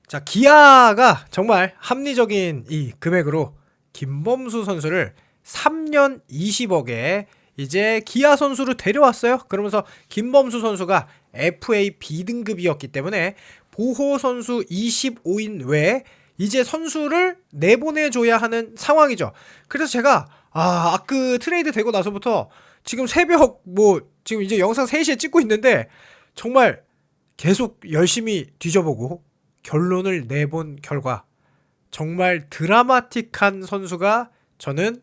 자, 기아가 정말 합리적인 이 금액으로 김범수 선수를 3년 20억에 이제 기아 선수로 데려왔어요. 그러면서 김범수 선수가 FA B등급이었기 때문에 보호 선수 25인 외에 이제 선수를 내보내줘야 하는 상황이죠. 그래서 제가 아크 트레이드 되고 나서부터 지금 새벽 지금 이제 영상 3시에 찍고 있는데 정말 계속 열심히 뒤져보고 결론을 내본 결과 정말 드라마틱한 선수가 저는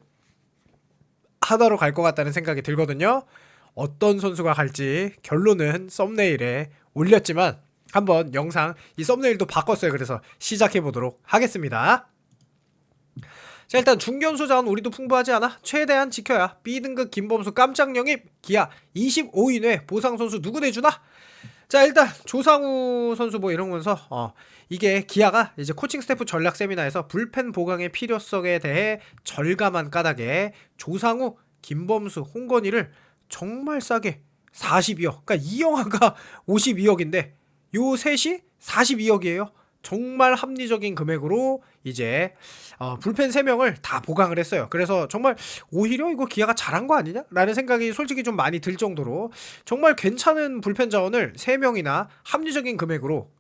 하나로 갈 것 같다는 생각이 들거든요. 어떤 선수가 갈지 결론은 썸네일에 올렸지만 한번 영상 이 썸네일도 바꿨어요. 그래서 시작해 보도록 하겠습니다. 자, 일단 중견수 자원 우리도 풍부하지 않아? 최대한 지켜야 B등급 김범수 깜짝 영입 기아 25인회 보상 선수 누구 내주나? 자, 일단 조상우 선수 이런 거면서 이게 기아가 이제 코칭 스태프 전략 세미나에서 불펜 보강의 필요성에 대해 절감한 까닭에 조상우, 김범수, 홍건희를 정말 싸게 42억, 그러니까 이영하가 52억인데 요 셋이 42억이에요. 정말 합리적인 금액으로 이제 불펜 3명을 다 보강을 했어요. 그래서 정말 오히려 이거 기아가 잘한 거 아니냐? 라는 생각이 솔직히 좀 많이 들 정도로 정말 괜찮은 불펜 자원을 3명이나 합리적인 금액으로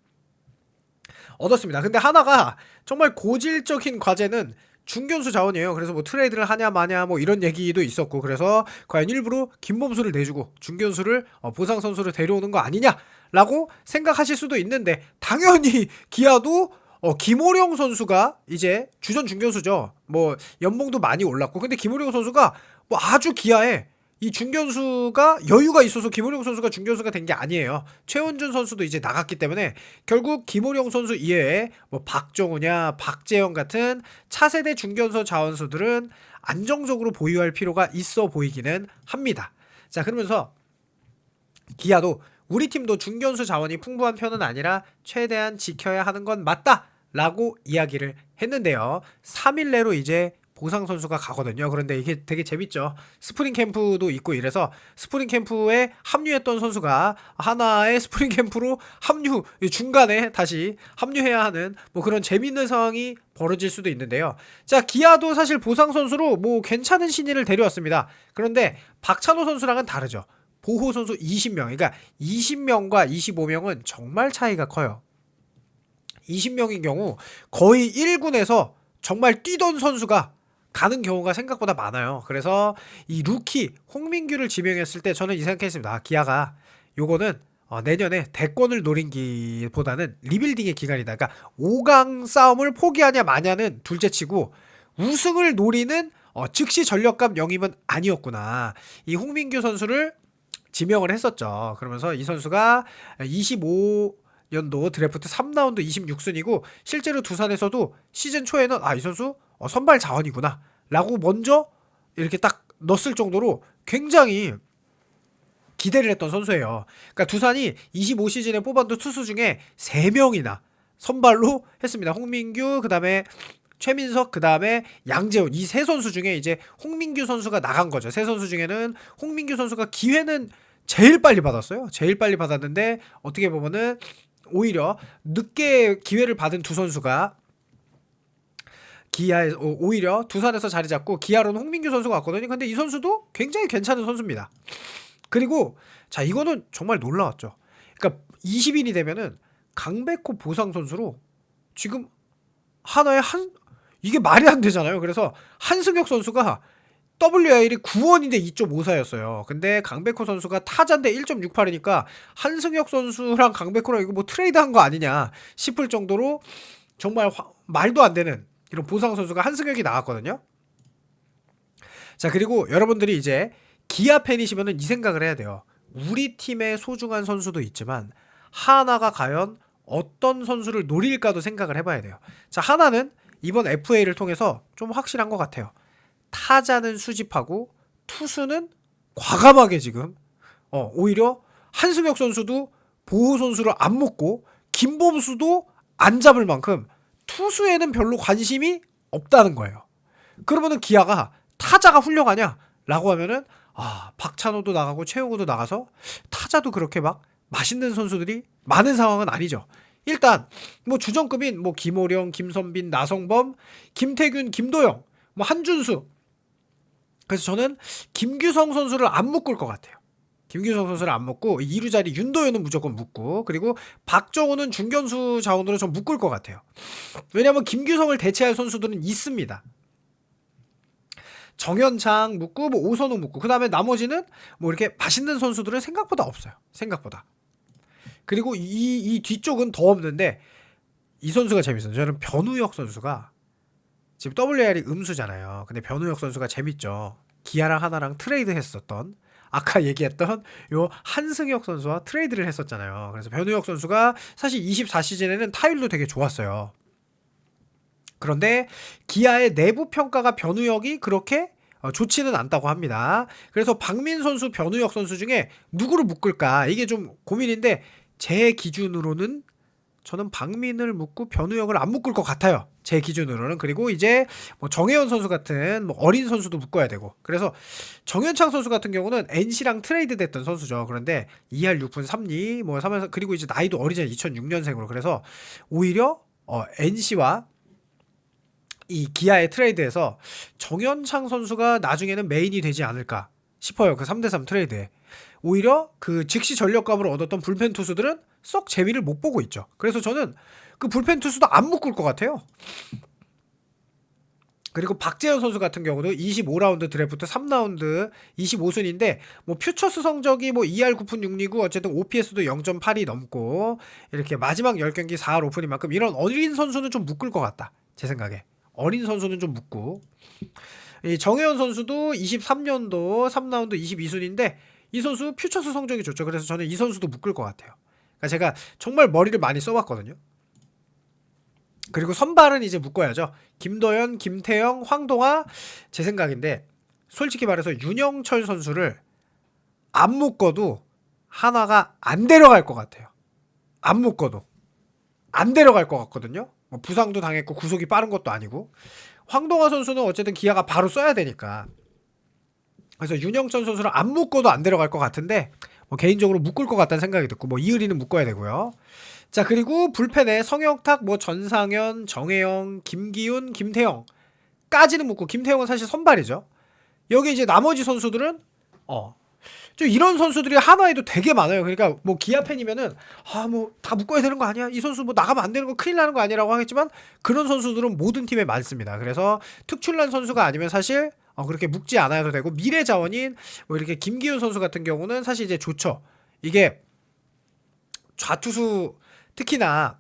얻었습니다. 근데 하나가 정말 고질적인 과제는 중견수 자원이에요. 그래서 트레이드를 하냐 마냐 이런 얘기도 있었고, 그래서 과연 일부러 김범수를 내주고 중견수를 보상 선수를 데려오는 거 아니냐라고 생각하실 수도 있는데, 당연히 기아도 김호령 선수가 이제 주전 중견수죠. 연봉도 많이 올랐고, 근데 김호령 선수가 아주 기아에 이 중견수가 여유가 있어서 김호령 선수가 중견수가 된 게 아니에요. 최원준 선수도 이제 나갔기 때문에 결국 김호령 선수 이외에 박정우냐 박재영 같은 차세대 중견수 자원수들은 안정적으로 보유할 필요가 있어 보이기는 합니다. 자, 그러면서 기아도 우리 팀도 중견수 자원이 풍부한 편은 아니라 최대한 지켜야 하는 건 맞다 라고 이야기를 했는데요. 3일 내로 이제 보상 선수가 가거든요. 그런데 이게 되게 재밌죠. 스프링 캠프도 있고 이래서 스프링 캠프에 합류했던 선수가 하나의 스프링 캠프로 중간에 다시 합류해야 하는 그런 재밌는 상황이 벌어질 수도 있는데요. 자, 기아도 사실 보상 선수로 괜찮은 신인을 데려왔습니다. 그런데 박찬호 선수랑은 다르죠. 보호 선수 20명, 그러니까 20명과 25명은 정말 차이가 커요. 20명인 경우 거의 1군에서 정말 뛰던 선수가 가는 경우가 생각보다 많아요. 그래서 이 루키 홍민규를 지명했을 때 저는 이 생각했습니다. 기아가 요거는 내년에 대권을 노린 기보다는 리빌딩의 기간이다. 그러니까 5강 싸움을 포기하냐 마냐는 둘째치고 우승을 노리는 즉시 전력감 영입은 아니었구나. 이 홍민규 선수를 지명을 했었죠. 그러면서 이 선수가 25년도 드래프트 3라운드 26순위고 실제로 두산에서도 시즌 초에는 이 선수 선발 자원이구나 라고 먼저 이렇게 딱 넣었을 정도로 굉장히 기대를 했던 선수예요. 그러니까 두산이 25시즌에 뽑았던 투수 중에 3명이나 선발로 했습니다. 홍민규, 그 다음에 최민석, 그 다음에 양재훈, 이 세 선수 중에 이제 홍민규 선수가 나간 거죠. 세 선수 중에는 홍민규 선수가 기회는 제일 빨리 받았어요. 제일 빨리 받았는데 어떻게 보면은 오히려 늦게 기회를 받은 두 선수가 기아에 오히려 두산에서 자리 잡고 기아로는 홍민규 선수가 왔거든요. 근데 이 선수도 굉장히 괜찮은 선수입니다. 그리고 자, 이거는 정말 놀라웠죠. 그러니까 20인이 되면은 강백호 보상 선수로 지금 하나의 이게 말이 안 되잖아요. 그래서 한승혁 선수가 WAL이 9원인데 2.54였어요. 근데 강백호 선수가 타자인데 1.68이니까 한승혁 선수랑 강백호랑 이거 트레이드한 거 아니냐 싶을 정도로 정말 말도 안 되는 이런 보상 선수가 한승혁이 나왔거든요. 자, 그리고 여러분들이 이제 기아 팬이시면은 이 생각을 해야 돼요. 우리 팀의 소중한 선수도 있지만 하나가 과연 어떤 선수를 노릴까도 생각을 해봐야 돼요. 자, 하나는 이번 FA를 통해서 좀 확실한 것 같아요. 타자는 수집하고 투수는 과감하게 지금 오히려 한승혁 선수도 보호 선수를 안 먹고 김범수도 안 잡을 만큼 투수에는 별로 관심이 없다는 거예요. 그러면은 기아가 타자가 훌륭하냐? 라고 하면은 박찬호도 나가고 최용우도 나가서 타자도 그렇게 막 맛있는 선수들이 많은 상황은 아니죠. 일단 뭐 주전급인 뭐 김호령, 김선빈, 나성범, 김태균, 김도영, 뭐 한준수. 그래서 저는 김규성 선수를 안 묶을 것 같아요. 김규성 선수를 안 묶고 2루 자리 윤도현은 무조건 묶고, 그리고 박정우는 중견수 자원으로 좀 묶을 것 같아요. 왜냐하면 김규성을 대체할 선수들은 있습니다. 정현창 묶고 뭐 오선우 묶고, 그 다음에 나머지는 뭐 이렇게 맛있는 선수들은 생각보다 없어요. 생각보다. 그리고 이 뒤쪽은 더 없는데 이 선수가 재밌어요. 저는 변우혁 선수가 지금 WR이 음수잖아요. 근데 변우혁 선수가 재밌죠. 기아랑 하나랑 트레이드 했었던, 아까 얘기했던 요 한승혁 선수와 트레이드를 했었잖아요. 그래서 변우혁 선수가 사실 24시즌에는 타율도 되게 좋았어요. 그런데 기아의 내부 평가가 변우혁이 그렇게 좋지는 않다고 합니다. 그래서 박민 선수, 변우혁 선수 중에 누구를 묶을까 이게 좀 고민인데, 제 기준으로는 저는 박민을 묶고 변우혁을 안 묶을 것 같아요. 제 기준으로는. 그리고 이제 뭐 정혜원 선수 같은 뭐 어린 선수도 묶어야 되고. 그래서 정현창 선수 같은 경우는 NC랑 트레이드 됐던 선수죠. 그런데 2할 6푼 3리 뭐 3할, 그리고 이제 나이도 어리잖아요. 2006년생으로. 그래서 오히려 NC와 이 기아의 트레이드에서 정현창 선수가 나중에는 메인이 되지 않을까 싶어요. 그 3대3 트레이드에. 오히려 그 즉시 전력감으로 얻었던 불펜 투수들은 썩 재미를 못 보고 있죠. 그래서 저는 그 불펜 투수도 안 묶을 것 같아요. 그리고 박재현 선수 같은 경우도 25라운드 드래프트 3라운드 25순인데 뭐 퓨처스 성적이 뭐 2할 9푼 6리고 어쨌든 OPS도 0.8이 넘고 이렇게 마지막 10경기 4할 5푼인 만큼 이런 어린 선수는 좀 묶을 것 같다. 제 생각에. 어린 선수는 좀 묶고, 이 정혜원 선수도 23년도 3라운드 22순인데 이 선수 퓨처스 성적이 좋죠. 그래서 저는 이 선수도 묶을 것 같아요. 그러니까 제가 정말 머리를 많이 써봤거든요. 그리고 선발은 이제 묶어야죠. 김도현, 김태형, 황동아. 제 생각인데 솔직히 말해서 윤영철 선수를 안 묶어도 한화가 안 데려갈 것 같아요. 안 묶어도 안 데려갈 것 같거든요. 뭐 부상도 당했고 구속이 빠른 것도 아니고. 황동아 선수는 어쨌든 기아가 바로 써야 되니까. 그래서 윤영철 선수를 안 묶어도 안 데려갈 것 같은데 뭐 개인적으로 묶을 것 같다는 생각이 듣고, 뭐 이의리는 묶어야 되고요. 자, 그리고 불펜에 성혁탁, 뭐 전상현, 정혜영, 김기훈, 김태형까지는 묶고, 김태형은 사실 선발이죠. 여기 이제 나머지 선수들은 좀 이런 선수들이 하나에도 되게 많아요. 그러니까 뭐 기아 팬이면은 뭐 다 묶어야 되는 거 아니야? 이 선수 뭐 나가면 안 되는 거, 큰일 나는 거 아니라고 하겠지만 그런 선수들은 모든 팀에 많습니다. 그래서 특출난 선수가 아니면 사실 그렇게 묶지 않아도 되고, 미래 자원인 뭐 이렇게 김기훈 선수 같은 경우는 사실 이제 좋죠. 이게 좌투수 특히나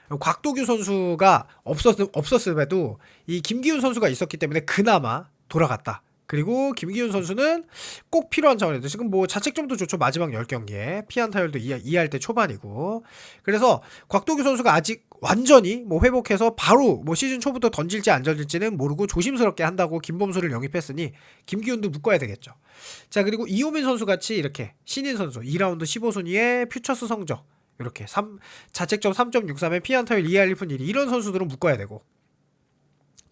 곽도규 선수가 없었음에도 이 김기훈 선수가 있었기 때문에 그나마 돌아갔다. 그리고 김기훈 선수는 꼭 필요한 자원인데 지금 뭐 자책점도 좋죠. 마지막 10경기에 피안타율도 2할 때 초반이고. 그래서 곽도규 선수가 아직 완전히 뭐 회복해서 바로 뭐 시즌 초부터 던질지 안 던질지는 모르고 조심스럽게 한다고 김범수를 영입했으니 김기훈도 묶어야 되겠죠. 자, 그리고 이호민 선수 같이 이렇게 신인 선수 2라운드 15순위에 퓨처스 성적 이렇게 자책점 3.63에 피안타율 2할 1푼 1리 이런 선수들은 묶어야 되고.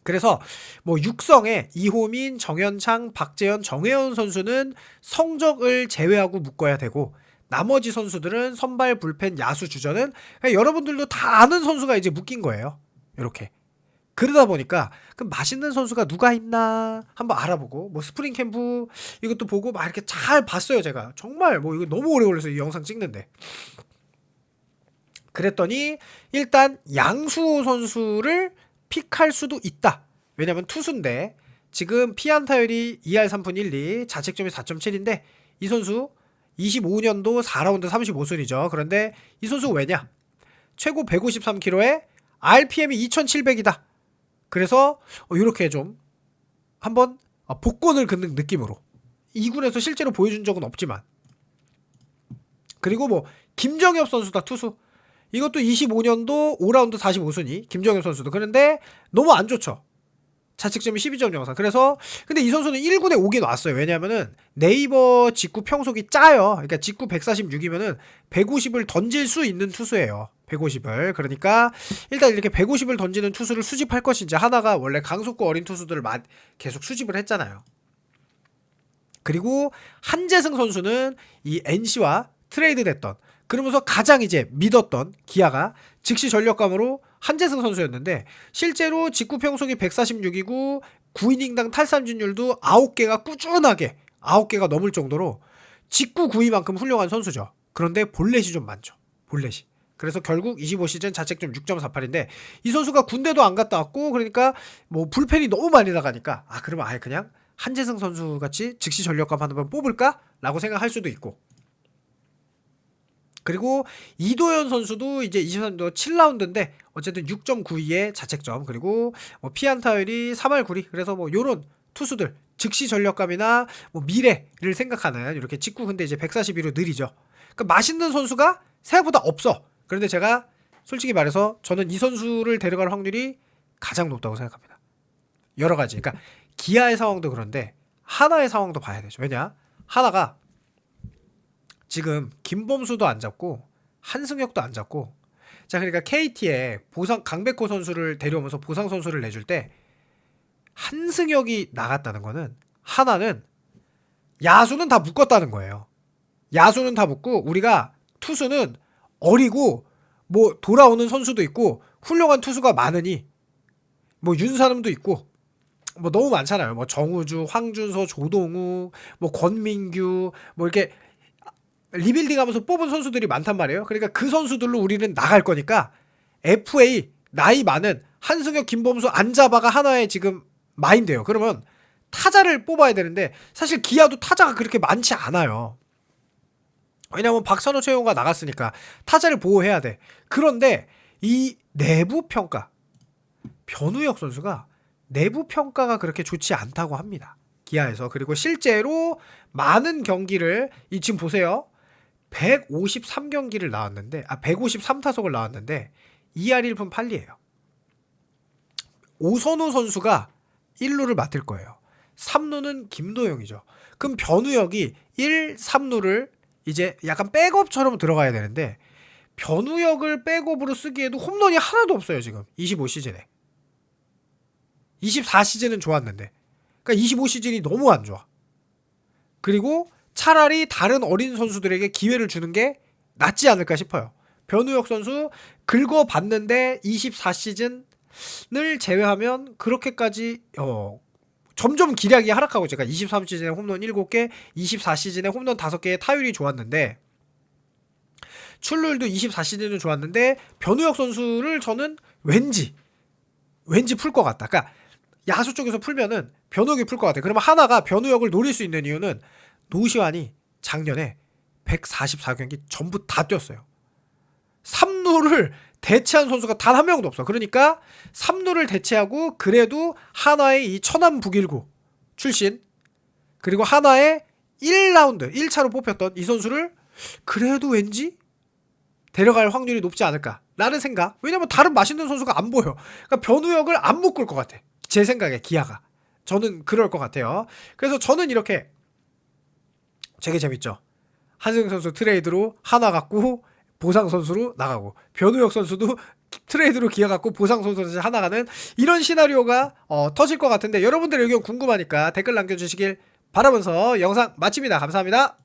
그래서 뭐 육성에 이호민, 정현창, 박재현, 정혜원 선수는 성적을 제외하고 묶어야 되고, 나머지 선수들은 선발, 불펜, 야수, 주전은 여러분들도 다 아는 선수가 이제 묶인 거예요. 이렇게. 그러다 보니까 그 맛있는 선수가 누가 있나 한번 알아보고, 뭐 스프링 캠프 이것도 보고 막 이렇게 잘 봤어요. 제가 정말 뭐 이거 너무 오래 걸려서 이 영상 찍는데. 그랬더니 일단 양수호 선수를 픽할 수도 있다. 왜냐면 투수인데 지금 피안타율이 2할 3푼 1리, 자책점이 4.7인데 이 선수 25년도 4라운드 35순이죠. 그런데 이 선수 왜냐? 최고 153km에 RPM이 2700이다. 그래서 이렇게 좀 한번 복권을 긋는 느낌으로 2군에서 실제로 보여준 적은 없지만. 그리고 뭐 김정엽 선수다, 투수. 이것도 25년도 5라운드 45순위 김정엽 선수도. 그런데 너무 안 좋죠. 자책점이 12.04. 그래서 근데 이 선수는 1군에 오긴 왔어요. 왜냐면은 네이버 직구 평속이 짜요. 그러니까 직구 146이면은 150을 던질 수 있는 투수예요. 150을. 그러니까 일단 이렇게 150을 던지는 투수를 수집할 것인지, 하나가 원래 강속구 어린 투수들을 계속 수집을 했잖아요. 그리고 한재승 선수는 이 NC와 트레이드 됐던, 그러면서 가장 이제 믿었던 기아가 즉시 전력감으로 한재승 선수였는데 실제로 직구 평속이 146이고 9이닝당 탈삼진율도 9개가 꾸준하게 9개가 넘을 정도로 직구 구위만큼 훌륭한 선수죠. 그런데 볼넷이 좀 많죠. 볼넷이. 그래서 결국 25시즌 자책점 6.48인데 이 선수가 군대도 안 갔다 왔고 그러니까 뭐 불펜이 너무 많이 나가니까 그러면 아예 그냥 한재승 선수 같이 즉시 전력감 한번 뽑을까? 라고 생각할 수도 있고 그리고 이도현 선수도 이제 23도 7라운드인데 어쨌든 6.92의 자책점 그리고 뭐 피안타율이 3할 9리 그래서 뭐 요런 투수들 즉시 전력감이나 뭐 미래를 생각하는 이렇게 직구 근데 이제 142로 느리죠. 그러니까 맛있는 선수가 생각보다 없어. 그런데 제가 솔직히 말해서 저는 이 선수를 데려갈 확률이 가장 높다고 생각합니다. 여러 가지. 그러니까 기아의 상황도 그런데 하나의 상황도 봐야 되죠. 왜냐? 하나가 지금 김범수도 안 잡고 한승혁도 안 잡고 자 그러니까 KT에 보상 강백호 선수를 데려오면서 보상 선수를 내줄 때 한승혁이 나갔다는 거는 하나는 야수는 다 묶었다는 거예요. 야수는 다 묶고 우리가 투수는 어리고 뭐 돌아오는 선수도 있고 훌륭한 투수가 많으니 뭐 윤산음도 있고 뭐 너무 많잖아요. 뭐 정우주, 황준서, 조동우, 뭐 권민규 뭐 이렇게 리빌딩하면서 뽑은 선수들이 많단 말이에요. 그러니까 그 선수들로 우리는 나갈 거니까 FA 나이 많은 한승혁, 김범수 안 잡아가 하나의 지금 마인드예요. 그러면 타자를 뽑아야 되는데 사실 기아도 타자가 그렇게 많지 않아요. 왜냐면 박찬호 최용호가 나갔으니까 타자를 보호해야 돼. 그런데 이 내부 평가 변우혁 선수가 내부 평가가 그렇게 좋지 않다고 합니다. 기아에서. 그리고 실제로 많은 경기를 지금 보세요. 153경기를 나왔는데 153타석을 나왔는데 2할 1푼 8리예요. 오선우 선수가 1루를 맡을 거예요. 3루는 김도영이죠. 그럼 변우혁이 1, 3루를 이제 약간 백업처럼 들어가야 되는데 변우혁을 백업으로 쓰기에도 홈런이 하나도 없어요. 지금 25시즌에 24시즌은 좋았는데 그러니까 25시즌이 너무 안 좋아. 그리고 차라리 다른 어린 선수들에게 기회를 주는 게 낫지 않을까 싶어요. 변우혁 선수 긁어봤는데 24시즌을 제외하면 그렇게까지 점점 기량이 하락하고 제가 23시즌에 홈런 7개, 24시즌에 홈런 5개의 타율이 좋았는데 출루율도 24시즌은 좋았는데 변우혁 선수를 저는 왠지 풀 것 같다. 그러니까 야수 쪽에서 풀면은 변우혁이 풀 것 같아. 그러면 하나가 변우혁을 노릴 수 있는 이유는 노시환이 작년에 144경기 전부 다 뛰었어요. 3루를 대체한 선수가 단 한 명도 없어. 그러니까 3루를 대체하고 그래도 하나의 이 천안 북일구 출신 그리고 하나의 1라운드 1차로 뽑혔던 이 선수를 그래도 왠지 데려갈 확률이 높지 않을까 라는 생각. 왜냐면 다른 맛있는 선수가 안 보여. 그러니까 변우혁을 안 묶을 것 같아. 제 생각에 기아가. 저는 그럴 것 같아요. 그래서 저는 이렇게 되게 재밌죠. 한승혁 선수 트레이드로 하나 갖고 보상 선수로 나가고 변우혁 선수도 트레이드로 기아 갖고 보상 선수로 하나 가는 이런 시나리오가 터질 것 같은데 여러분들의 의견 궁금하니까 댓글 남겨주시길 바라면서 영상 마칩니다. 감사합니다.